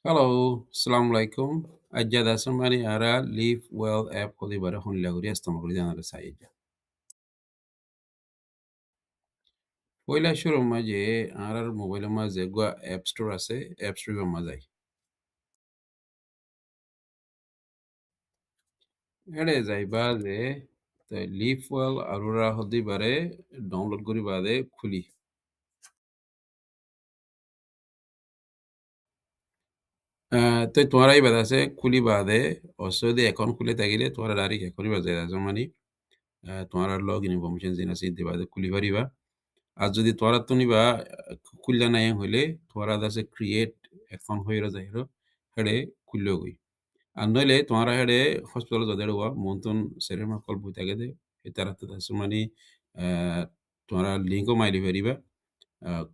Hello, Assalamu alaikum. Ajjada samani ara Live Well app holi bara hun laguri astamaguri janara saija. Oila shuru maje arar mobile maze gwa app store ase app store ba mazai. Ede zai baze the Live Well arura hodi bare download guri bade khuli. তো তোমারাই বাদাসে খুলি বাদে অসদে account খুলে থাকিলে তোমার direct account বাজে মানে তোমার log in information জিনা সিদ্ধি বাদে খুলি পারিবা আর যদি তোরা তো নিবা খুললা নাই হইলে তোরা দাসে ক্রিয়েট অ্যাকাউন্ট হইরা যাইরো হেডে খুললো গই আর নইলে তোমরা হেডে হসপিটাল যাদের হওয়া মন্তন সেরেমা কল বই থাকে দে এতারা তো দাসে মানে তোমরা লিঙ্কও মাইলি পারিবা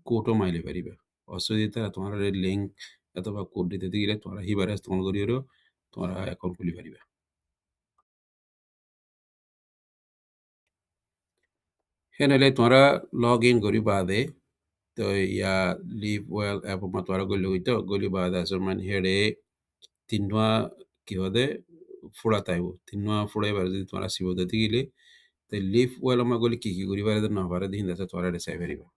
কোডও মাইলি পারিবা অসুবিধা তোমরা লিঙ্ক অথবা কোড দিতে দিলে তোমরা হিবারে ইস্তেমাল করিও তোমরা অ্যাকাউন্ট খুলি পারিবা হেনলে তোমরা লগ ইন করি বাদে তো ইয়া লিভ ওয়েল অ্যাপ মা তোমরা গলি হইতো গলি বাদে আসর মানে হেডে তিনটা কি হদে ফুড়া তাইব তিনটা ফুড়াই বার যদি তোমরা সিবতে গেলে তো লিভ ওয়েল মা গলি কি করি পারে না পারে দিন দাসে তোমরা রেসাই পারিবা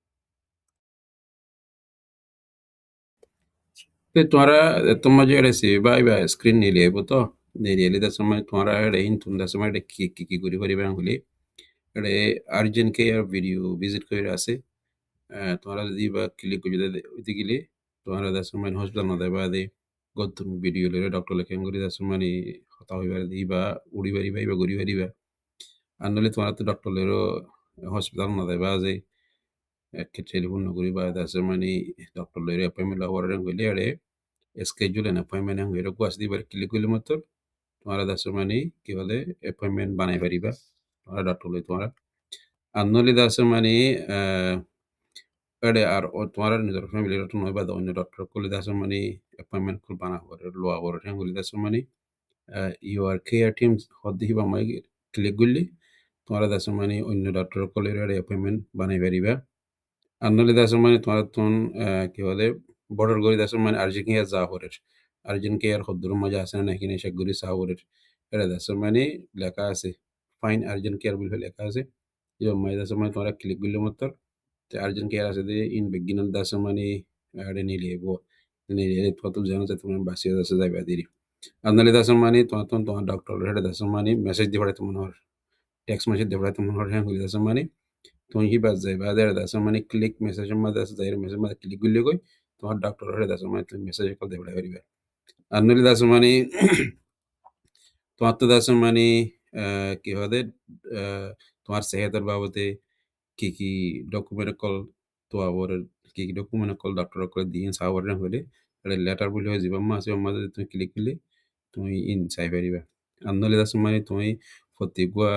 তো তোমরা তোমার যে রেসি বা স্ক্রিন নিলে এবো তো নিলে দাসে মানে তোমরা হেডে ইন তুন দাসে মানে কি করি পারিবা হলি হেডে আর্জেন্ট কেয়ার ভিডিও ভিজিট করে আছে তোমরা যদি বা ক্লিক করে ওইতে গেলে তোমরা দাসে মানে হসপিটাল না দেবা দে গতুন ভিডিও লরে ডক্টর লেখেন করে দাসে মানে হতা হইবার দিবা উড়ি পারিবা বা গড়ি পারিবা আর নলে তোমার তো ডক্টর লেরো হসপিটাল না দেবা যে একটা টেলিফোন নকরি বা দাসে মানে ডক্টর লেরো অ্যাপয়েন্টমেন্ট লাগার গেলে আরে স্কেজুল এন অ্যাপয়েন্টমেন্ট এর কোয়াস দিবার ক্লিক করলে মতো তোমরা দাসে মানে কি বলে অ্যাপয়েন্টমেন্ট বানাই পারিবা তোমরা ডক্টর লে তোমরা আর নলে দাসে মানে এডে আর তোমার নিজের ফ্যামিলি ডক্টর নয় বা অন্য ডক্টর করলে দাসে মানে অ্যাপয়েন্টমেন্ট খুল বানা করে লোয়া বড় ঠ্যাং করলে দাসে মানে ইউর কেয়ার টিম হদ্দি হিবা মাই ক্লিক করলে তোমরা দাসে মানে অন্য ডক্টর কলের অ্যাপয়েন্টমেন্ট বানাই পারিবা আর নলে দাসে মানে তোমার তখন কি বলে বর্ডার করে দাসে মানে আর্জেন্ট কেয়ার যা হরের আর্জেন্ট কেয়ার হদ্দুর মাঝে আসে না কিনে সে গুরি সা হরের এটা দাসে মানে লেখা আছে ফাইন আর্জেন্ট কেয়ার বলে লেখা আছে ইয়ে মাই দাসে মানে তোমরা ক্লিক করলে মতো আর্জেন্ট কেয়ার আছে যে ইন বেগিনাল দাসে মানে আরে নিলিয়ে নিলিয়ে কত জানো যে তোমার বাসিয়া দাসে যাইবা দিরি Andale da samani to doctor hede da samani message dibare to monor text message dibare to monor hen da samani to hi bas jai ba da samani click message ma da zaire message ma click gulle goy to doctor hede da samani to message kal dibare haribe annali da samani to da samani কি হদে তোমার সেহতের বাবদে কি document call তো আবার কি document call doctor করে দিয়ে সাবর হলে লেটার বলে হয়ে যাবে মা আছে আমাদের তুমি ক্লিক করলে তুমি ইন চাই পারিবা আর নলে দাস মানে তুমি ফতিগুয়া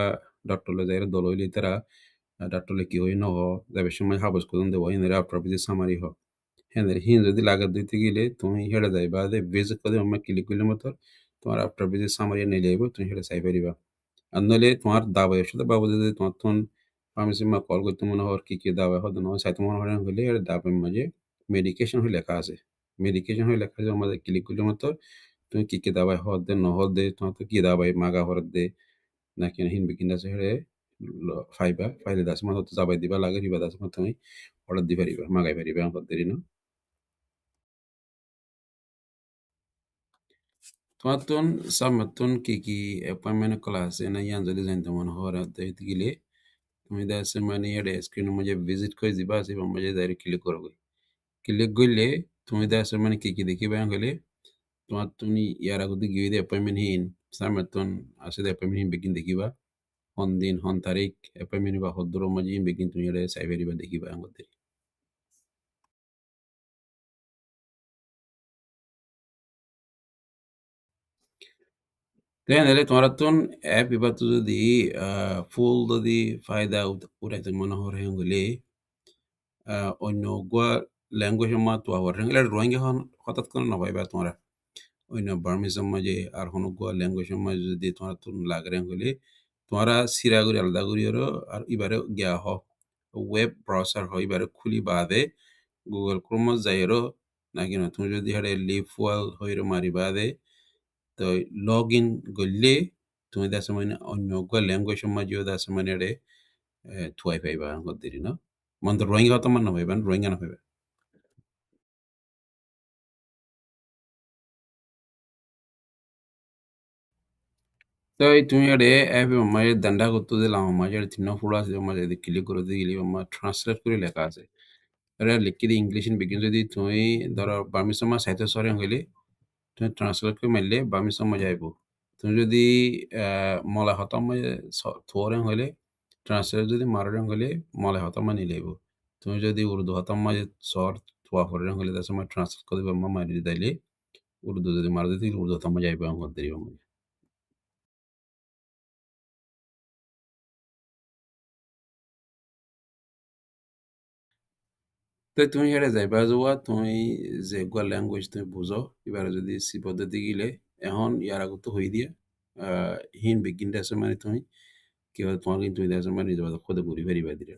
ডক্টরলে যাই দল হইলে তারা ডক্টরলে কি হই নহ যাবে সময় হাবস করুন দেবো হিনের আফটার বিজি সামারি হ হ্যাঁ হিন যদি লাগাত দিতে গেলে তুমি হেঁটে যাই বা ভিজিট করে আমার ক্লিক করলে মতো তোমার আফটার বিজি সামারি নিয়ে যাইব তুমি হেঁটে চাই পারিবা আর নইলে তোমার দাওয়াই ওষুধের বাবদে যদি তোমার তখন ফার্মেসি মা কল করতে মনে হওয়ার কি দাওয়াই হতো না সাইতে মনে হয় হলে এর দাবের মাঝে মেডিকেশন হয়ে লেখা আছে মেডিকেশন হয়ে লেখা আছে আমাদের ক্লিক করলে মতো তুমি কি দাওয়াই হদ দে নহদ দে তোমার তো কি দাওয়াই মাগা হরদ দে নাকি হিন বিকিন আছে হেড়ে ফাইবা ফাইলে দাস মানে তো যাবাই দিবা লাগে দিবা দাস মানে তুমি অর্ডার দি পারিবা মাগাই পারিবা আমার দেরি না তোমার তখন সামতন কি অ্যাপয়েন্টমেন্ট কলা আছে না ইয়ান যদি জানতে মনে হওয়ার গেলে তুমি দাসে মানে এর স্ক্রিনের মাঝে ভিজিট করে দিবা আসিবা মাঝে ডাইরেক্ট ক্লিক করবে ক্লিক করলে তুমি দাসে মানে কি দেখিবা হলে তোমার তুমি ইয়ার আগতে গিয়ে দিয়ে অ্যাপয়েন্টমেন্ট হিন সামতন আসলে অ্যাপয়েন্টমেন্ট হিন বেগিন দেখিবা হন দিন হন তারিখ অ্যাপয়েন্টমেন্ট বা হদ্দুর মাঝে হিন বেগিন তুমি এটা চাইবারিবা দেখিবা আমাদের তাই নাহলে তোমার তখন অ্যাপ এবার তো যদি ফুল যদি ফায়দা উঠাইতে মনে হরে হলে অন্য গোয়া ল্যাঙ্গুয়েজ মা তো আবার এগুলা ড্রয়িং এখন হঠাৎ করে নপাইবা তোমরা অন্য বার্মিজের মাঝে আর কোনো গোয়া ল্যাঙ্গুয়েজের মাঝে যদি তোমার তো লাগরে হলে তোমরা সিরা করে আলাদা করিও আর এবারে গিয়া হ ওয়েব ব্রাউজার হয় এবারে খুলি বাদে গুগল ক্রোম যাইরো নাকি না তুমি যদি হারে লিভ ওয়াল হইরে মারি বাদে তো লগ ইন গলে তুমি দাসে মানে অন্য ল্যাঙ্গুয়েজ মাঝেও দাসে মানে রে থুয়াই পাইবা গদ্দিরি না মন তো রোহিঙ্গা তো মান না হইবেন রোহিঙ্গা না হইবে তো তুমি আরে অ্যাপ মাঝে দান্ডা করতে দিলাম মাঝে তিন ফুড়া আছে মাঝে ক্লিক করে দিয়ে গেলি আমার ট্রান্সলেট করে লেখা আছে এটা লিখি দিয়ে ইংলিশ বিগিন যদি তুমি ধরো বামিসমা সাহিত্য সরে হইলে তুমি ট্রান্সলেট করে মারলে বামিসমা যাইব তুমি যদি মলা হতম থোরেন হইলে ট্রান্সলেট যদি মারেন হইলে মলা হতম নিলেইব তুমি যদি উর্দু হতম মাঝে সর থোয়া ফরেন হইলে তার সময় ট্রান্সলেট করে দিবা মারি দিলে উর্দু যদি মার দিতে উর্দু হতম যাইব আমার দিবা তো তুমি হেরে যাইবা যোৱা তুমি যে গোৱা ল্যাঙ্গুয়েজ তুমি বুঝো এবারে যদি সি পদ্ধতি গিলে এখন ইয়ার আগত হই দিয়ে হিন বিগিন আছে মানে তুমি কি হয় তোমার কিন্তু আছে মানে নিজে খুদে ঘুরি ফেরিবা দিলে